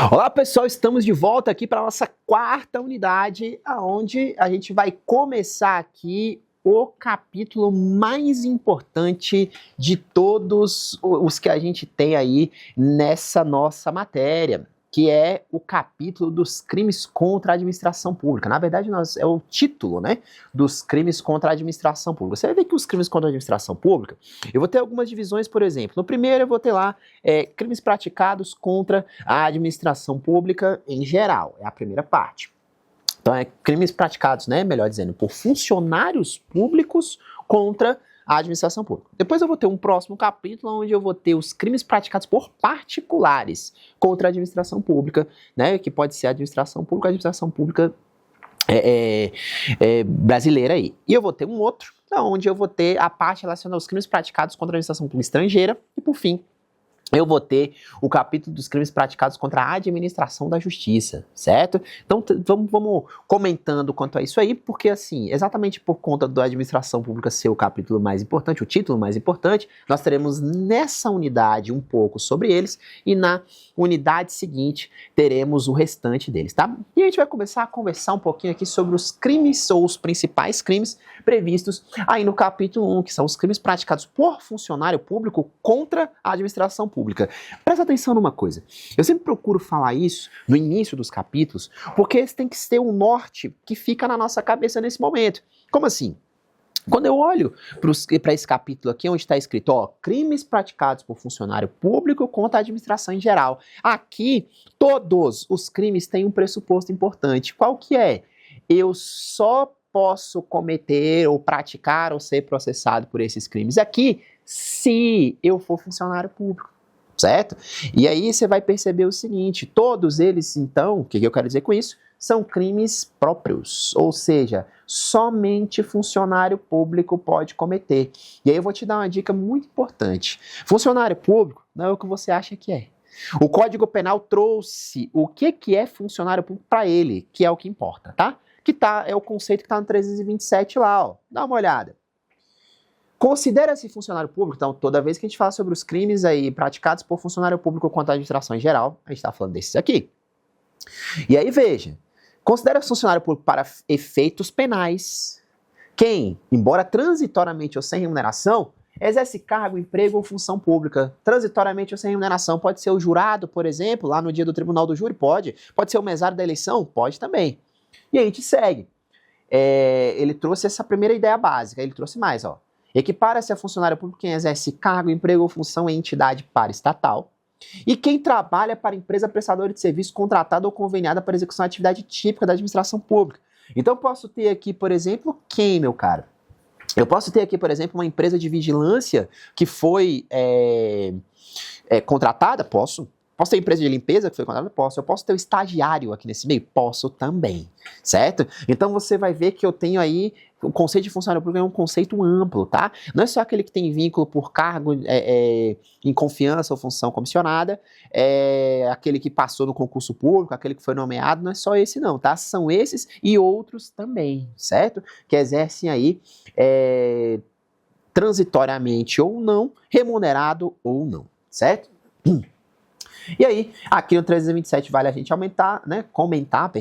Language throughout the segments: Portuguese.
Olá pessoal, estamos de volta aqui para a nossa quarta unidade, onde a gente vai começar aqui o capítulo mais importante de todos os que a gente tem aí nessa nossa matéria, que é o capítulo dos crimes contra a administração pública. Na verdade, é o título, né, dos crimes contra a administração pública. Você vai ver que os crimes contra a administração pública, eu vou ter algumas divisões, por exemplo. No primeiro eu vou ter lá crimes praticados contra a administração pública em geral, é a primeira parte. Então, crimes praticados, né, melhor dizendo, por funcionários públicos contra a administração pública. Depois eu vou ter um próximo capítulo onde eu vou ter os crimes praticados por particulares contra a administração pública, né, que pode ser a administração pública brasileira aí. E eu vou ter um outro, onde eu vou ter a parte relacionada aos crimes praticados contra a administração pública estrangeira e, por fim, eu vou ter o capítulo dos crimes praticados contra a administração da justiça, certo? Então vamos comentando quanto a isso aí, porque assim, exatamente por conta da administração pública ser o capítulo mais importante, o título mais importante, nós teremos nessa unidade um pouco sobre eles e na unidade seguinte teremos o restante deles, tá? E a gente vai começar a conversar um pouquinho aqui sobre os crimes ou os principais crimes previstos aí no capítulo 1, que são os crimes praticados por funcionário público contra a administração pública. Presta atenção numa coisa, eu sempre procuro falar isso no início dos capítulos, porque esse tem que ser um norte que fica na nossa cabeça nesse momento. Como assim? Quando eu olho para esse capítulo aqui, onde está escrito, ó, crimes praticados por funcionário público contra a administração em geral. Aqui, todos os crimes têm um pressuposto importante. Qual que é? Eu só posso cometer ou praticar ou ser processado por esses crimes aqui se eu for funcionário público, certo? E aí você vai perceber o seguinte, todos eles, então, o que eu quero dizer com isso? São crimes próprios, ou seja, somente funcionário público pode cometer. E aí eu vou te dar uma dica muito importante. Funcionário público não é o que você acha que é. O Código Penal trouxe o que é funcionário público para ele, que é o que importa, tá? É o conceito que está no 327 lá, ó. Dá uma olhada. Considera-se funcionário público, então toda vez que a gente fala sobre os crimes aí praticados por funcionário público contra a administração em geral, a gente está falando desses aqui. E aí veja, considera-se funcionário público para efeitos penais quem, embora transitoriamente ou sem remuneração, exerce cargo, emprego ou função pública. Transitoriamente ou sem remuneração, pode ser o jurado, por exemplo, lá no dia do tribunal do júri, pode ser o mesário da eleição, pode também. E a gente segue. Ele trouxe essa primeira ideia básica, ele trouxe mais, ó. Equipara-se a funcionário público quem exerce cargo, emprego ou função em entidade paraestatal e quem trabalha para empresa prestadora de serviço contratada ou conveniada para execução da atividade típica da administração pública. Então eu posso ter aqui, por exemplo, quem, meu caro? Eu posso ter aqui, por exemplo, uma empresa de vigilância que foi contratada? Posso. Posso ter empresa de limpeza que foi contratada? Posso. Eu posso ter o estagiário aqui nesse meio? Posso também, certo? Então você vai ver que eu tenho aí, o conceito de funcionário público é um conceito amplo, tá? Não é só aquele que tem vínculo por cargo em confiança ou função comissionada, aquele que passou no concurso público, aquele que foi nomeado, não é só esse não, tá? São esses e outros também, certo? Que exercem aí transitoriamente ou não, remunerado ou não, certo? E aí, aqui no 327 vale a gente comentar,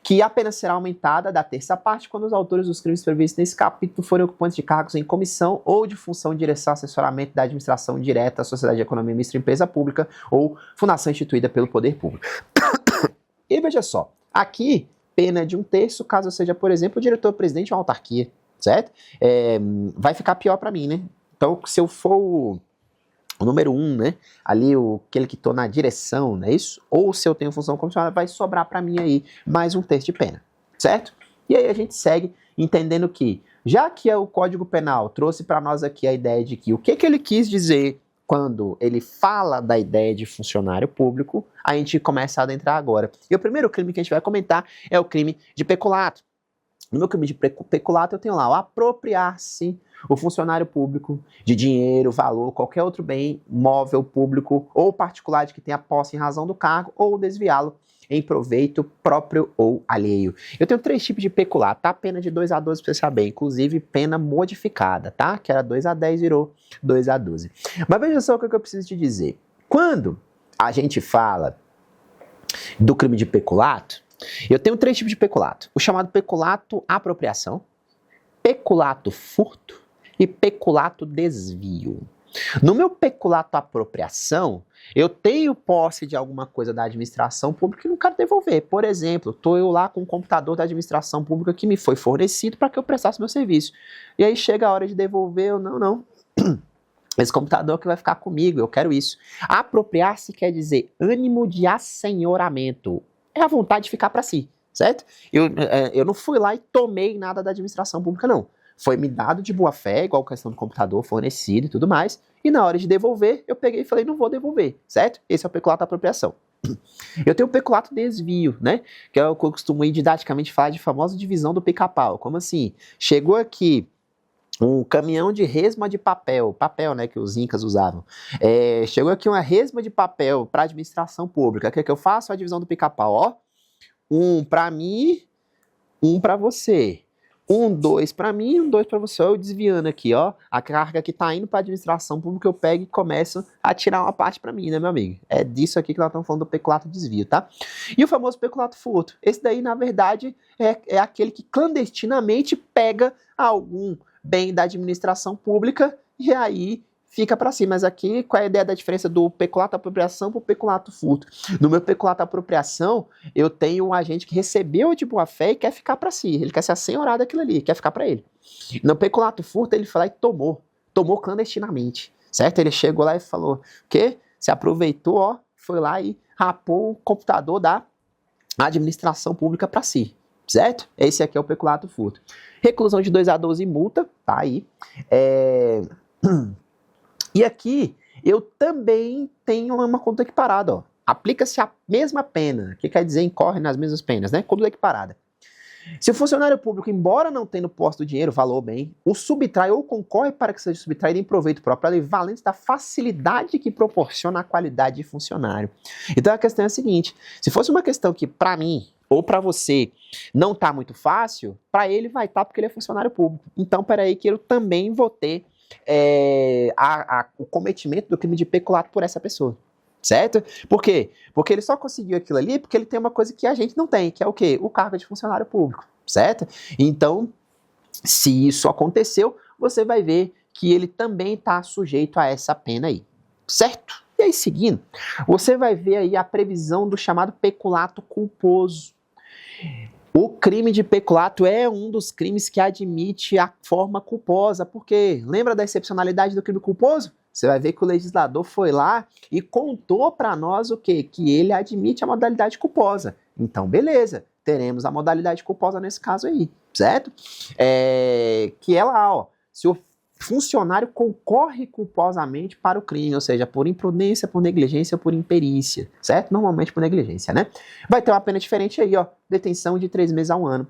que a pena será aumentada da terça parte quando os autores dos crimes previstos nesse capítulo forem ocupantes de cargos em comissão ou de função de direção, assessoramento da administração direta, sociedade de economia mista, empresa pública ou fundação instituída pelo poder público. E veja só, aqui, pena de 1/3, caso seja, por exemplo, o diretor-presidente de uma autarquia, certo? Vai ficar pior para mim, né? Então, se eu for o número 1, né? Ali, aquele que estou na direção, não é isso? Ou se eu tenho função comissionada, vai sobrar para mim aí mais 1/3 de pena, certo? E aí a gente segue entendendo que, já que o Código Penal trouxe para nós aqui a ideia de que o que ele quis dizer quando ele fala da ideia de funcionário público, a gente começa a adentrar agora. E o primeiro crime que a gente vai comentar é o crime de peculato. No meu crime de peculato eu tenho lá o apropriar-se o funcionário público de dinheiro, valor, qualquer outro bem móvel público ou particular de que tenha posse em razão do cargo ou desviá-lo em proveito próprio ou alheio. Eu tenho 3 tipos de peculato, tá? Pena de 2 a 12 pra você saber, inclusive pena modificada, tá? Que era 2 a 10 virou 2 a 12. Mas veja só o que eu preciso te dizer. Quando a gente fala do crime de peculato, eu tenho 3 tipos de peculato. O chamado peculato apropriação, peculato furto e peculato desvio. No meu peculato apropriação, eu tenho posse de alguma coisa da administração pública e não quero devolver. Por exemplo, estou eu lá com um computador da administração pública que me foi fornecido para que eu prestasse meu serviço. E aí chega a hora de devolver, eu não. Esse computador que vai ficar comigo, eu quero isso. Apropriar-se quer dizer ânimo de assenhoramento. É a vontade de ficar para si, certo? Eu não fui lá e tomei nada da administração pública, não. Foi me dado de boa fé, igual a questão do computador fornecido e tudo mais. E na hora de devolver, eu peguei e falei, não vou devolver, certo? Esse é o peculato apropriação. Eu tenho o peculato desvio, né? Que é o que eu costumo didaticamente falar de famosa divisão do pica-pau. Como assim? Chegou aqui um caminhão de resma de papel, né, que os incas usavam. Chegou aqui uma resma de papel para administração pública. O que é que eu faço? A divisão do pica-pau, ó. 1 para mim, 1 para você. 2 para mim, 2 para você. Ó, eu desviando aqui, ó. A carga que tá indo para administração pública, eu pego e começo a tirar uma parte para mim, né, meu amigo? É disso aqui que nós estamos falando do peculato desvio, tá? E o famoso peculato furto. Esse daí, na verdade, é aquele que clandestinamente pega algum bem da administração pública e aí fica para si. Mas aqui, qual é a ideia da diferença do peculato apropriação para o peculato furto? No meu peculato apropriação, eu tenho um agente que recebeu de boa fé e quer ficar para si. Ele quer se assenhorar daquilo ali, quer ficar para ele. No peculato furto, ele foi lá e tomou clandestinamente, certo? Ele chegou lá e falou, o quê? Se aproveitou, ó, foi lá e rapou o computador da administração pública para si. Certo? Esse aqui é o peculato furto. Reclusão de 2 a 12 e multa, tá aí. E aqui eu também tenho uma conduta equiparada, ó. Aplica-se a mesma pena, que quer dizer incorre nas mesmas penas, né? Conduta equiparada. Se o funcionário público, embora não tenha posto do dinheiro, valor bem, o subtrai ou concorre para que seja subtraído em proveito próprio, ela é valente da facilidade que proporciona a qualidade de funcionário. Então a questão é a seguinte, se fosse uma questão que para mim ou para você não tá muito fácil, para ele vai estar porque ele é funcionário público. Então, peraí que eu também vou ter o cometimento do crime de peculato por essa pessoa. Certo? Por quê? Porque ele só conseguiu aquilo ali porque ele tem uma coisa que a gente não tem, que é o quê? O cargo de funcionário público. Certo? Então, se isso aconteceu, você vai ver que ele também está sujeito a essa pena aí. Certo? E aí, seguindo, você vai ver aí a previsão do chamado peculato culposo. O crime de peculato é um dos crimes que admite a forma culposa, porque lembra da excepcionalidade do crime culposo? Você vai ver que o legislador foi lá e contou para nós o quê? Que ele admite a modalidade culposa. Então, beleza, teremos a modalidade culposa nesse caso aí, certo? Que é lá, ó, se o funcionário concorre culposamente para o crime, ou seja, por imprudência, por negligência ou por imperícia, certo? Normalmente por negligência, né? Vai ter uma pena diferente aí, ó, detenção de 3 meses a 1 ano.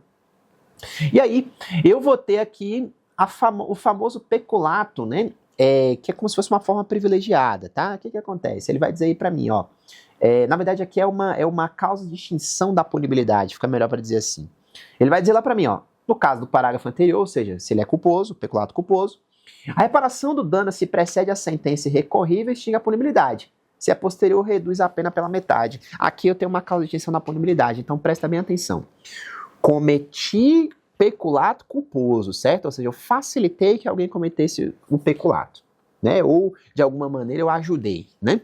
E aí, eu vou ter aqui o famoso peculato, né? Que é como se fosse uma forma privilegiada, tá? O que acontece? Ele vai dizer aí pra mim, ó, na verdade aqui é uma causa de extinção da punibilidade, fica melhor para dizer assim. Ele vai dizer lá pra mim, ó, no caso do parágrafo anterior, ou seja, se ele é culposo, peculato culposo, a reparação do dano se precede a sentença irrecorrível e extingue a punibilidade. Se é posterior, reduz a pena pela metade. Aqui eu tenho uma causa de extinção da punibilidade, então presta bem atenção. Cometi peculato culposo, certo? Ou seja, eu facilitei que alguém cometesse o peculato, né? Ou, de alguma maneira, eu ajudei, né?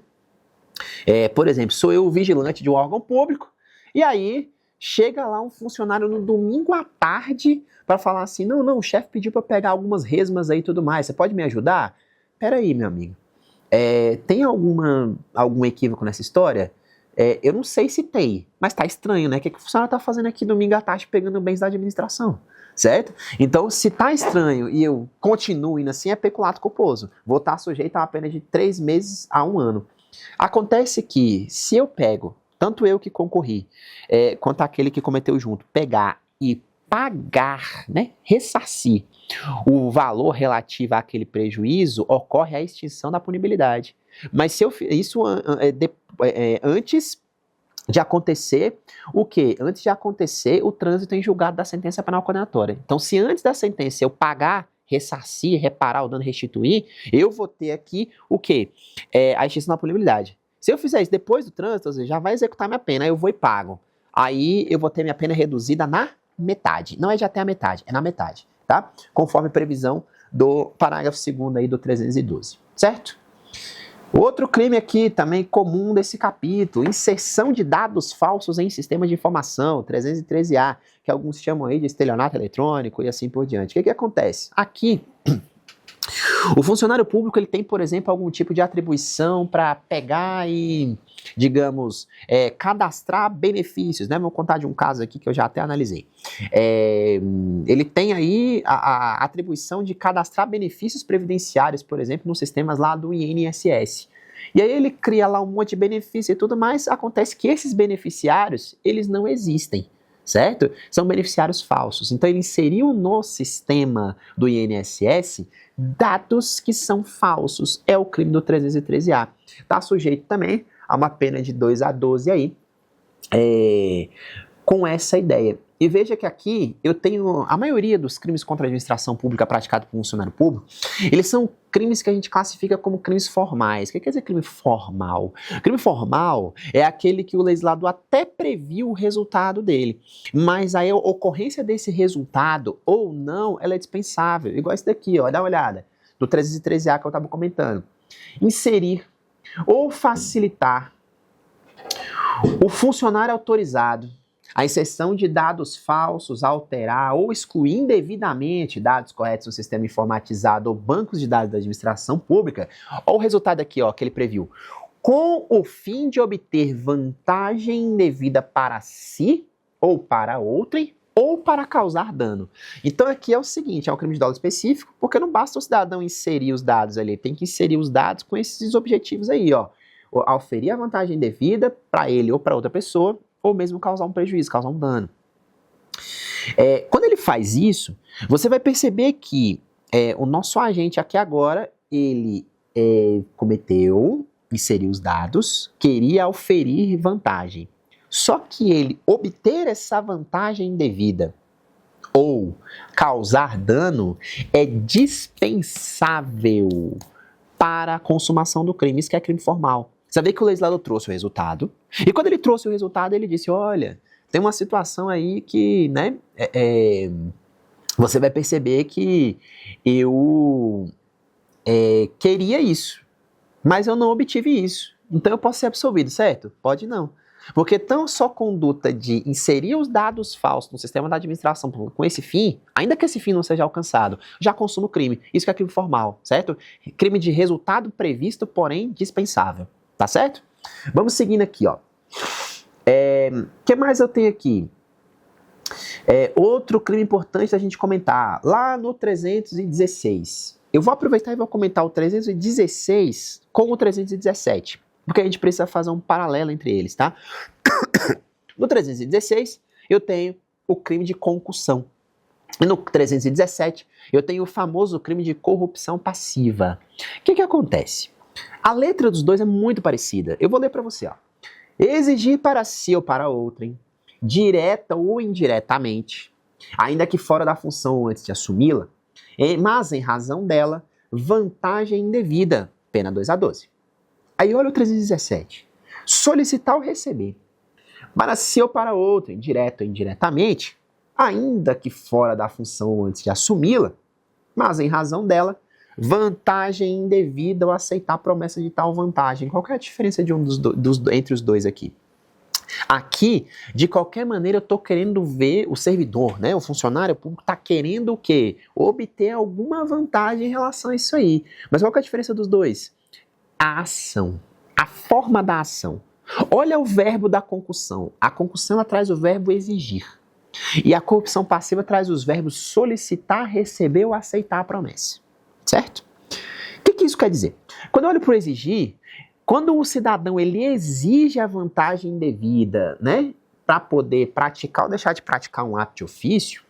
Por exemplo, sou eu o vigilante de um órgão público, e aí chega lá um funcionário no domingo à tarde para falar assim, não, o chefe pediu para pegar algumas resmas aí e tudo mais, você pode me ajudar? Peraí, meu amigo, tem algum equívoco nessa história? Eu não sei se tem, mas tá estranho, né? O que o funcionário tá fazendo aqui domingo à tarde pegando bens da administração, certo? Então, se tá estranho e eu continuo indo assim, é peculato culposo. Vou estar sujeito a uma pena de 3 meses a 1 ano. Acontece que, se eu pego, tanto eu que concorri, quanto aquele que cometeu junto, pegar e pagar, né, ressarcir o valor relativo àquele prejuízo, ocorre a extinção da punibilidade. Mas se eu isso antes de acontecer o quê? Antes de acontecer o trânsito em julgado da sentença penal condenatória. Então, se antes da sentença eu pagar, ressarcir, reparar o dano, restituir, eu vou ter aqui o quê? A extinção da punibilidade. Se eu fizer isso depois do trânsito, ou seja, já vai executar minha pena, aí eu vou e pago. Aí eu vou ter minha pena reduzida na metade. Não é de até a metade, é na metade, tá? Conforme previsão do parágrafo 2º aí do 312, certo? Outro crime aqui também comum desse capítulo, inserção de dados falsos em sistema de informação, 313A, que alguns chamam aí de estelionato eletrônico e assim por diante. O que acontece? Aqui, o funcionário público ele tem, por exemplo, algum tipo de atribuição para pegar e, digamos, cadastrar benefícios, né? Vou contar de um caso aqui que eu já até analisei. Ele tem aí a atribuição de cadastrar benefícios previdenciários, por exemplo, nos sistemas lá do INSS. E aí ele cria lá um monte de benefício e tudo mais, acontece que esses beneficiários, eles não existem. Certo? São beneficiários falsos. Então ele inseriu no sistema do INSS dados que são falsos. É o crime do 313A. Está sujeito também a uma pena de 2 a 12 aí, com essa ideia. E veja que aqui eu tenho a maioria dos crimes contra a administração pública praticados por funcionário público, eles são crimes que a gente classifica como crimes formais. O que quer dizer crime formal? Crime formal é aquele que o legislador até previu o resultado dele, mas a ocorrência desse resultado ou não, ela é dispensável. Igual esse daqui, ó, dá uma olhada, do 313A que eu estava comentando. Inserir ou facilitar o funcionário autorizado a inserção de dados falsos, alterar ou excluir indevidamente dados corretos no sistema informatizado ou bancos de dados da administração pública. Olha o resultado aqui, ó, que ele previu. Com o fim de obter vantagem indevida para si ou para outrem ou para causar dano. Então aqui é o seguinte, é um crime de dolo específico, porque não basta o cidadão inserir os dados ali, tem que inserir os dados com esses objetivos aí, ó. Auferir a vantagem indevida para ele ou para outra pessoa, ou mesmo causar um prejuízo, causar um dano. Quando ele faz isso, você vai perceber que o nosso agente aqui agora, ele inseriu os dados, queria auferir vantagem. Só que ele obter essa vantagem indevida ou causar dano é dispensável para a consumação do crime. Isso que é crime formal. Você vê que o legislador trouxe o resultado, e quando ele trouxe o resultado, ele disse, olha, tem uma situação aí que, né, você vai perceber que eu queria isso, mas eu não obtive isso, então eu posso ser absolvido, certo? Pode não. Porque tão só conduta de inserir os dados falsos no sistema da administração com esse fim, ainda que esse fim não seja alcançado, já consuma o crime. Isso que é crime formal, certo? Crime de resultado previsto, porém dispensável. Tá certo? Vamos seguindo aqui, ó. O que mais eu tenho aqui? Outro crime importante da gente comentar, lá no 316. Eu vou aproveitar e vou comentar o 316 com o 317, porque a gente precisa fazer um paralelo entre eles, tá? No 316, eu tenho o crime de concussão. E no 317, eu tenho o famoso crime de corrupção passiva. O que acontece? A letra dos dois é muito parecida. Eu vou ler para você, ó. Exigir para si ou para outrem, direta ou indiretamente, ainda que fora da função antes de assumi-la, mas em razão dela, vantagem indevida, pena 2 a 12. Aí olha o 317. Solicitar ou receber, para si ou para outrem, direta ou indiretamente, ainda que fora da função antes de assumi-la, mas em razão dela, vantagem indevida ou aceitar a promessa de tal vantagem. Qual que é a diferença de entre os dois aqui? Aqui, de qualquer maneira, eu estou querendo ver o servidor, né? O funcionário público está querendo o quê? Obter alguma vantagem em relação a isso aí. Mas qual que é a diferença dos dois? A ação, a forma da ação. Olha o verbo da concussão. A concussão ela traz o verbo exigir. E a corrupção passiva traz os verbos solicitar, receber ou aceitar a promessa. Certo? O que isso quer dizer? Quando eu olho para o exigir, quando o cidadão ele exige a vantagem indevida, né, para poder praticar ou deixar de praticar um ato de ofício,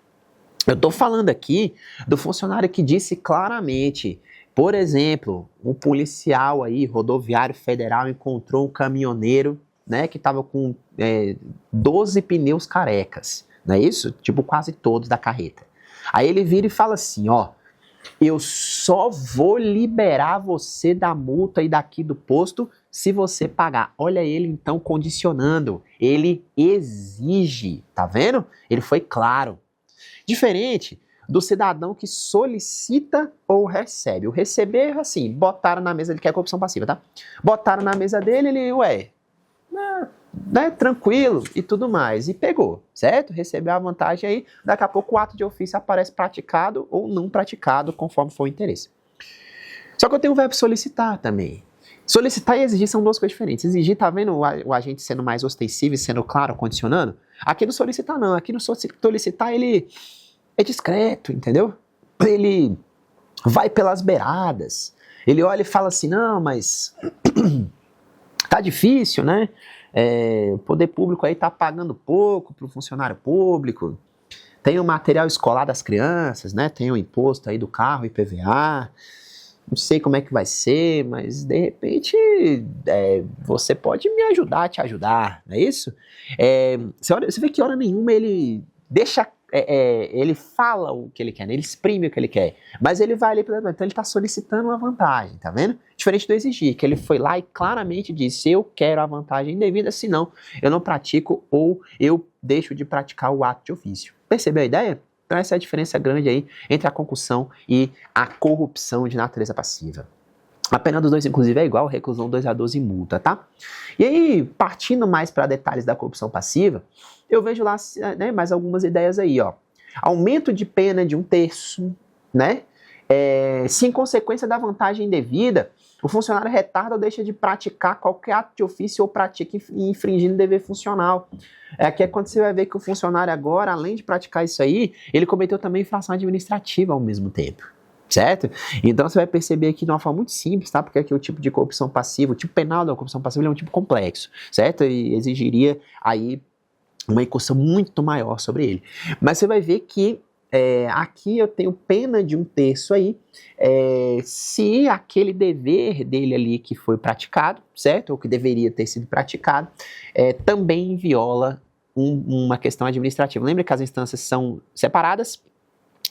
eu estou falando aqui do funcionário que disse claramente, por exemplo, um policial aí, rodoviário federal, encontrou um caminhoneiro, né, que estava com 12 pneus carecas, não é isso? Tipo quase todos da carreta. Aí ele vira e fala assim, ó, eu só vou liberar você da multa e daqui do posto se você pagar. Olha ele então condicionando, ele exige, tá vendo? Ele foi claro. Diferente do cidadão que solicita ou recebe. O receber, assim, botaram na mesa, ele quer corrupção passiva, tá? Botaram na mesa dele, ele, né, tranquilo e tudo mais, e pegou, certo? Recebeu a vantagem aí, daqui a pouco o ato de ofício aparece praticado ou não praticado, conforme for o interesse. Só que eu tenho o verbo solicitar também. Solicitar e exigir são duas coisas diferentes. Exigir, tá vendo o agente sendo mais ostensivo e sendo claro, condicionando? Aqui no solicitar não, aqui no solicitar ele é discreto, entendeu? Ele vai pelas beiradas. Ele olha e fala assim, não, mas tá difícil, né? O poder público aí tá pagando pouco pro funcionário público. Tem o material escolar das crianças, né? Tem o imposto aí do carro, IPVA. Não sei como é que vai ser, mas de repente você pode me ajudar a te ajudar, não é isso? Você vê que hora nenhuma ele deixa, ele fala o que ele quer, né? Ele exprime o que ele quer, mas ele vai ali, então ele está solicitando uma vantagem, tá vendo? Diferente do exigir, que ele foi lá e claramente disse, eu quero a vantagem indevida, senão eu não pratico ou eu deixo de praticar o ato de ofício. Percebeu a ideia? Então essa é a diferença grande aí entre a concussão e a corrupção de natureza passiva. A pena dos dois, inclusive, é igual, reclusão 2 a 12 e multa, tá? E aí, partindo mais para detalhes da corrupção passiva, eu vejo lá, né, mais algumas ideias aí, ó. Aumento de pena de 1/3, né? Se em consequência da vantagem indevida, o funcionário retarda ou deixa de praticar qualquer ato de ofício ou pratica infringindo dever funcional. Aqui é quando você vai ver que o funcionário agora, além de praticar isso aí, ele cometeu também infração administrativa ao mesmo tempo, certo? Então você vai perceber aqui de uma forma muito simples, tá? Porque aqui o tipo de corrupção passiva, o tipo penal da corrupção passiva é um tipo complexo, certo? E exigiria aí uma incursão muito maior sobre ele. Mas você vai ver que aqui eu tenho pena de 1/3 aí, se aquele dever dele ali que foi praticado, certo? Ou que deveria ter sido praticado, também viola uma questão administrativa. Lembra que as instâncias são separadas?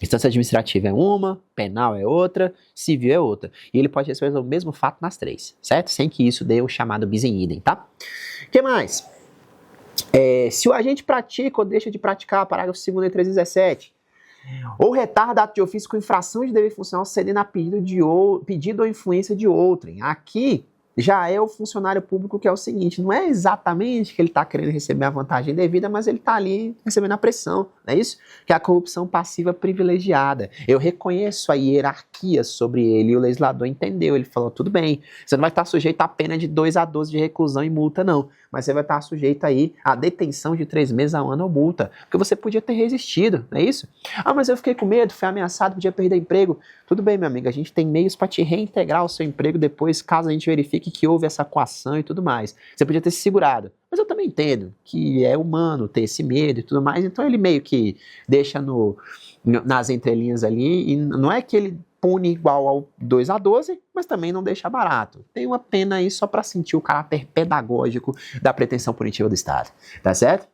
Instância administrativa é uma, penal é outra, civil é outra. E ele pode resolver o mesmo fato nas três, certo? Sem que isso dê o chamado bis in idem, tá? O que mais? Se o agente pratica ou deixa de praticar, parágrafo 2º e 317, ou retarda ato de ofício com infração de dever funcional cedendo a pedido ou influência de outrem. Aqui já é o funcionário público que é o seguinte, não é exatamente que ele está querendo receber a vantagem devida, mas ele está ali recebendo a pressão, não é isso? Que é a corrupção passiva privilegiada. Eu reconheço a hierarquia sobre ele e o legislador entendeu, ele falou, tudo bem, você não vai estar sujeito à pena de 2 a 12 de reclusão e multa não, mas você vai estar sujeito aí à detenção de 3 meses a ano ou multa, porque você podia ter resistido, não é isso? Ah, mas eu fiquei com medo, fui ameaçado, podia perder emprego. Tudo bem, meu amigo, a gente tem meios para te reintegrar ao seu emprego depois, caso a gente verifique que houve essa coação e tudo mais. Você podia ter se segurado. Mas eu também entendo que é humano ter esse medo e tudo mais, então ele meio que deixa nas entrelinhas ali, e não é que ele pune igual ao 2 a 12, mas também não deixa barato. Tem uma pena aí só para sentir o caráter pedagógico da pretensão punitiva do Estado, tá certo?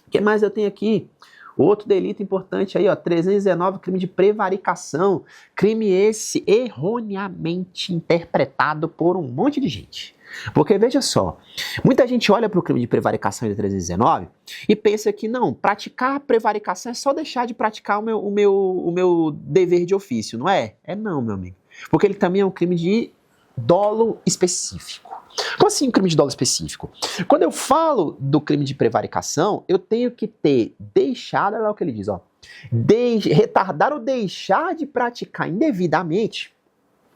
O que mais eu tenho aqui? Outro delito importante aí, ó, 319, crime de prevaricação. Crime esse erroneamente interpretado por um monte de gente. Porque veja só, muita gente olha para o crime de prevaricação de 319 e pensa que não, praticar prevaricação é só deixar de praticar o meu dever de ofício, não é? É não, meu amigo. Porque ele também é um crime de dolo específico. Como assim um crime de dolo específico? Quando eu falo do crime de prevaricação, eu tenho que ter deixado, olha lá o que ele diz, ó, retardar ou deixar de praticar indevidamente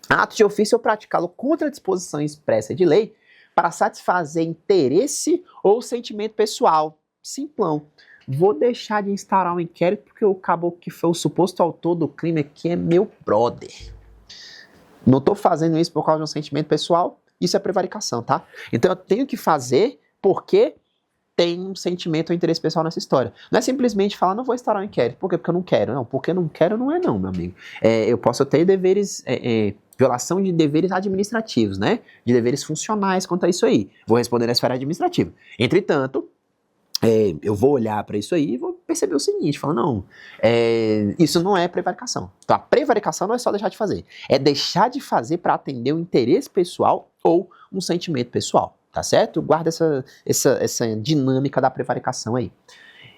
ato de ofício ou praticá-lo contra a disposição expressa de lei para satisfazer interesse ou sentimento pessoal. Simplão. Vou deixar de instaurar um inquérito porque o caboclo que foi o suposto autor do crime aqui é meu brother. Não estou fazendo isso por causa de um sentimento pessoal. Isso é prevaricação, tá? Então eu tenho que fazer porque tem um sentimento ou interesse pessoal nessa história. Não é simplesmente falar, não vou instaurar um inquérito. Por quê? Porque eu não quero. Não, porque eu não quero não é não, meu amigo. Eu posso ter deveres, violação de deveres administrativos, né? De deveres funcionais quanto a isso aí. Vou responder na esfera administrativa. Entretanto, eu vou olhar para isso aí e vou percebeu o seguinte, falou, não, isso não é prevaricação. Então a prevaricação não é só deixar de fazer, é deixar de fazer para atender um interesse pessoal ou um sentimento pessoal, tá certo? Guarda essa dinâmica da prevaricação aí.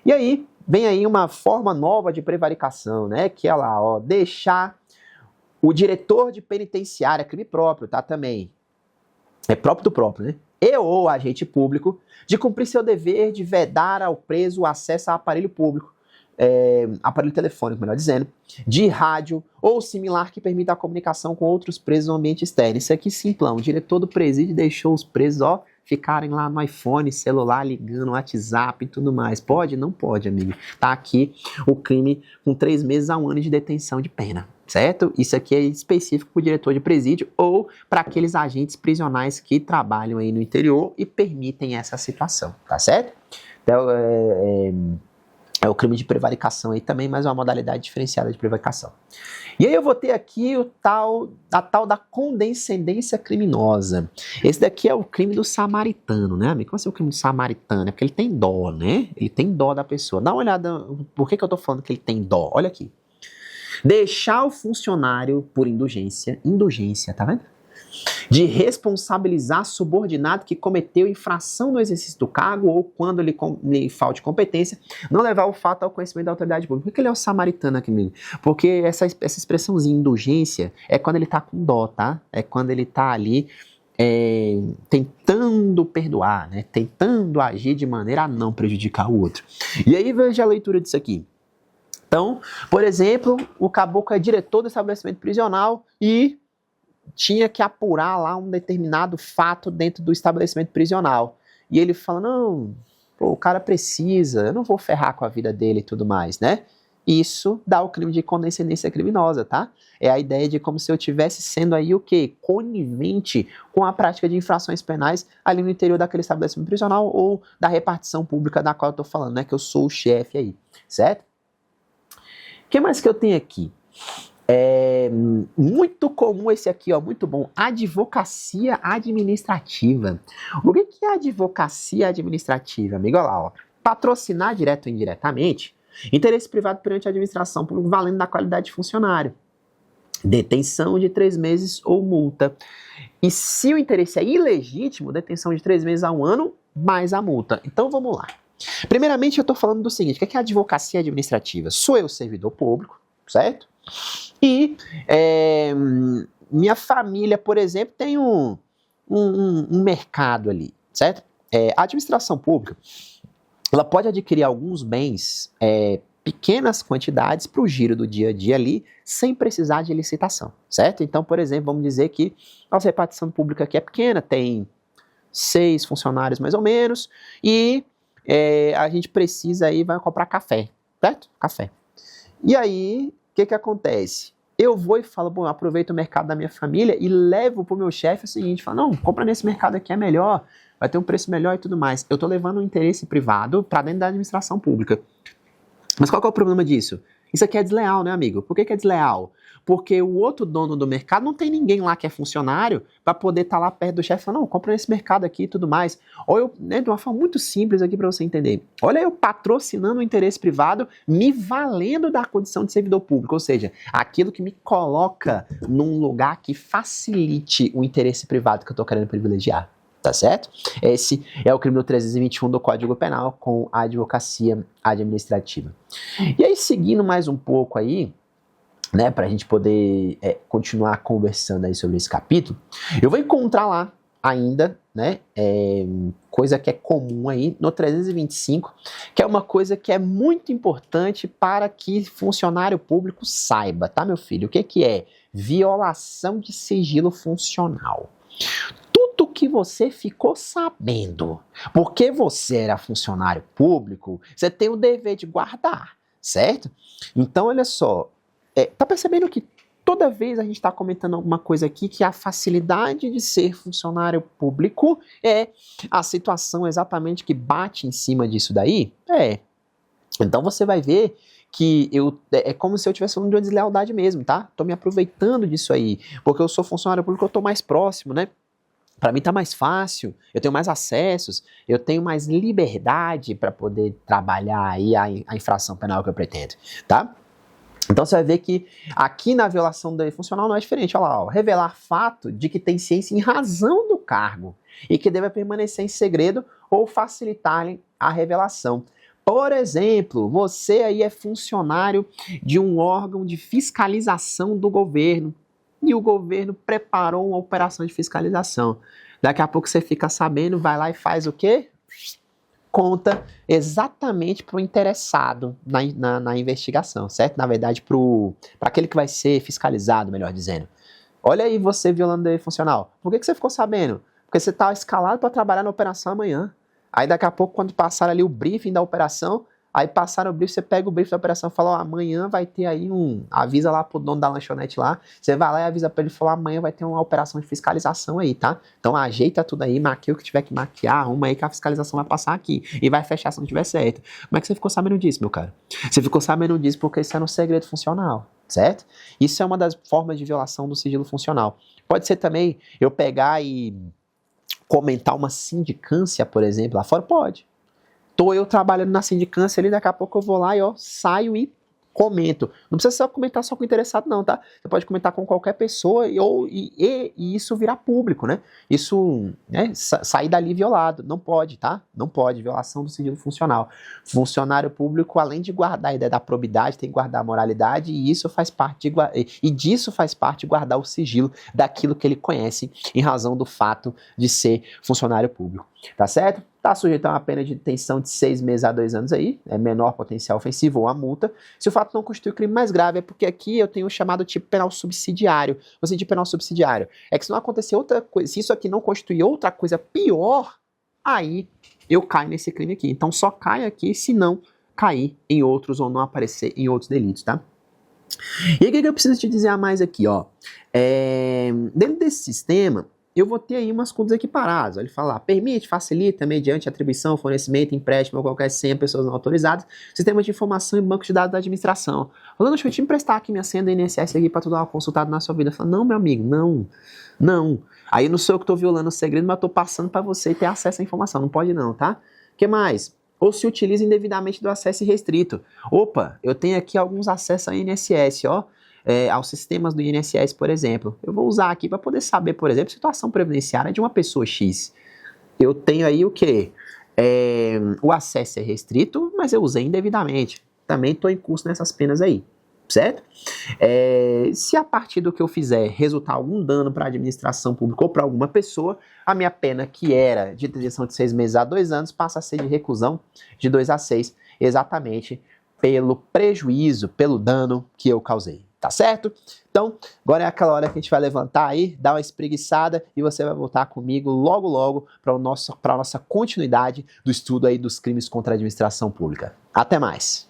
E aí, vem aí uma forma nova de prevaricação, né, que é lá, ó, deixar o diretor de penitenciária, crime próprio, tá, também, é próprio do próprio, né, e ou agente público, de cumprir seu dever de vedar ao preso o acesso a aparelho público, aparelho telefônico, melhor dizendo, de rádio ou similar que permita a comunicação com outros presos no ambiente externo. Isso aqui simplão, o diretor do presídio deixou os presos, ó, ficarem lá no iPhone, celular, ligando, WhatsApp e tudo mais. Pode? Não pode, amigo. Tá aqui o crime com 3 meses a 1 ano de detenção de pena, certo? Isso aqui é específico para o diretor de presídio ou para aqueles agentes prisionais que trabalham aí no interior e permitem essa situação, tá certo? Então, é o crime de prevaricação aí também, mas é uma modalidade diferenciada de prevaricação. E aí eu vou ter aqui a tal da condescendência criminosa. Esse daqui é o crime do samaritano, né, amigo? Como assim o crime do samaritano? É porque ele tem dó, né? Ele tem dó da pessoa. Dá uma olhada, por que eu tô falando que ele tem dó? Olha aqui. Deixar o funcionário por indulgência, tá vendo? De responsabilizar subordinado que cometeu infração no exercício do cargo ou quando lhe falte competência, não levar o fato ao conhecimento da autoridade pública. Por que ele é o samaritano aqui, amigo? Porque essa expressãozinha indulgência é quando ele tá com dó, tá? É quando ele tá ali tentando perdoar, né? Tentando agir de maneira a não prejudicar o outro. E aí veja a leitura disso aqui. Então, por exemplo, o caboclo é diretor do estabelecimento prisional e tinha que apurar lá um determinado fato dentro do estabelecimento prisional. E ele fala, não, pô, o cara precisa, eu não vou ferrar com a vida dele e tudo mais, né? Isso dá o crime de condescendência criminosa, tá? É a ideia de como se eu estivesse sendo aí o quê? Conivente com a prática de infrações penais ali no interior daquele estabelecimento prisional ou da repartição pública da qual eu tô falando, né? Que eu sou o chefe aí, certo? O que mais que eu tenho aqui? Muito comum esse aqui, ó, muito bom, advocacia administrativa. O que é advocacia administrativa, amigo? Olha lá, ó, patrocinar direto ou indiretamente interesse privado perante a administração pública valendo da qualidade de funcionário, detenção de 3 meses ou multa. E se o interesse é ilegítimo, detenção de 3 meses a 1 ano, mais a multa. Então vamos lá. Primeiramente eu estou falando do seguinte, o que é advocacia administrativa? Sou eu servidor público, certo? E minha família, por exemplo, tem um mercado ali, certo? A administração pública, ela pode adquirir alguns bens, pequenas quantidades para o giro do dia a dia ali, sem precisar de licitação, certo? Então, por exemplo, vamos dizer que a nossa repartição pública aqui é pequena, tem 6 funcionários mais ou menos, e a gente precisa aí, vai comprar café, certo? Café. E aí, o que acontece? Eu vou e falo, bom, eu aproveito o mercado da minha família e levo pro meu chefe o seguinte, falo, não, compra nesse mercado aqui, é melhor, vai ter um preço melhor e tudo mais. Eu tô levando um interesse privado para dentro da administração pública. Mas qual que é o problema disso? Isso aqui é desleal, né, amigo? Por que é desleal? Porque o outro dono do mercado não tem ninguém lá que é funcionário para poder estar lá perto do chefe e falar, não, compra nesse mercado aqui e tudo mais. Ou eu, né, de uma forma muito simples aqui para você entender. Olha eu patrocinando o interesse privado, me valendo da condição de servidor público, ou seja, aquilo que me coloca num lugar que facilite o interesse privado que eu estou querendo privilegiar. Tá certo? Esse é o crime do 321 do Código Penal com a advocacia administrativa. E aí, seguindo mais um pouco aí, né, para a gente poder continuar conversando aí sobre esse capítulo, eu vou encontrar lá ainda, né, coisa que é comum aí no 325, que é uma coisa que é muito importante para que funcionário público saiba, tá, meu filho? O que é? Violação de sigilo funcional. Tudo que você ficou sabendo, porque você era funcionário público, você tem o dever de guardar, certo? Então, olha só, tá percebendo que toda vez a gente está comentando alguma coisa aqui que a facilidade de ser funcionário público é a situação exatamente que bate em cima disso daí? Então você vai ver que é como se eu estivesse falando de uma deslealdade mesmo, tá? Tô me aproveitando disso aí, porque eu sou funcionário público, eu tô mais próximo, né? Para mim tá mais fácil, eu tenho mais acessos, eu tenho mais liberdade para poder trabalhar aí a infração penal que eu pretendo, tá? Então você vai ver que aqui na violação do dever funcional não é diferente. Olha lá, ó, revelar fato de que tem ciência em razão do cargo e que deve permanecer em segredo ou facilitar-lhe a revelação. Por exemplo, você aí é funcionário de um órgão de fiscalização do governo e o governo preparou uma operação de fiscalização. Daqui a pouco você fica sabendo, vai lá e faz o quê? Conta exatamente para o interessado na investigação, certo? Na verdade, para aquele que vai ser fiscalizado, melhor dizendo. Olha aí você violando o dever funcional. Por que você ficou sabendo? Porque você está escalado para trabalhar na operação amanhã. Aí daqui a pouco, quando passar ali o briefing da operação, aí passaram o briefing, você pega o briefing da operação e fala, ó, amanhã vai ter aí avisa lá pro dono da lanchonete lá, você vai lá e avisa pra ele, fala, amanhã vai ter uma operação de fiscalização aí, tá? Então ajeita tudo aí, maquia o que tiver que maquiar, arruma aí que a fiscalização vai passar aqui e vai fechar se não tiver certo. Como é que você ficou sabendo disso, meu cara? Você ficou sabendo disso porque isso era um segredo funcional, certo? Isso é uma das formas de violação do sigilo funcional. Pode ser também eu pegar e comentar uma sindicância, por exemplo, lá fora? Pode. Tô eu trabalhando na sindicância ali, daqui a pouco eu vou lá e ó, saio e comento. Não precisa só comentar só com o interessado não, tá? Você pode comentar com qualquer pessoa e isso virar público, né? Isso, né, sair dali violado. Não pode, tá? Não pode, violação do sigilo funcional. Funcionário público, além de guardar a ideia da probidade, tem que guardar a moralidade e isso faz parte disso faz parte guardar o sigilo daquilo que ele conhece em razão do fato de ser funcionário público. Tá certo? Está sujeito a uma pena de detenção de 6 meses a 2 anos aí, é menor potencial ofensivo ou a multa. Se o fato não constitui crime mais grave, é porque aqui eu tenho o chamado tipo penal subsidiário. O tipo penal subsidiário é que se não acontecer outra coisa, se isso aqui não constituir outra coisa pior, aí eu caio nesse crime aqui. Então só cai aqui se não cair em outros ou não aparecer em outros delitos, tá? E o que eu preciso te dizer a mais aqui, ó? Dentro desse sistema, eu vou ter aí umas contas equiparadas. Ele fala lá, permite, facilita, mediante atribuição, fornecimento, empréstimo ou qualquer senha, pessoas não autorizadas, sistema de informação e banco de dados da administração. Falando, deixa eu te emprestar aqui minha senha do INSS aqui para tu dar uma consultada na sua vida. Fala, não, meu amigo, não. Aí não sou eu que estou violando o segredo, mas estou passando para você ter acesso à informação. Não pode não, tá? O que mais? Ou se utiliza indevidamente do acesso irrestrito. Opa, eu tenho aqui alguns acessos ao INSS, ó. Aos sistemas do INSS, por exemplo. Eu vou usar aqui para poder saber, por exemplo, situação previdenciária de uma pessoa X. Eu tenho aí o quê? O acesso é restrito, mas eu usei indevidamente. Também estou em curso nessas penas aí, certo? Se a partir do que eu fizer resultar algum dano para a administração pública ou para alguma pessoa, a minha pena, que era de detenção de 6 meses a 2 anos, passa a ser de reclusão de 2 a 6, exatamente pelo prejuízo, pelo dano que eu causei. Tá certo? Então, agora é aquela hora que a gente vai levantar aí, dar uma espreguiçada e você vai voltar comigo logo para a nossa continuidade do estudo aí dos crimes contra a administração pública. Até mais!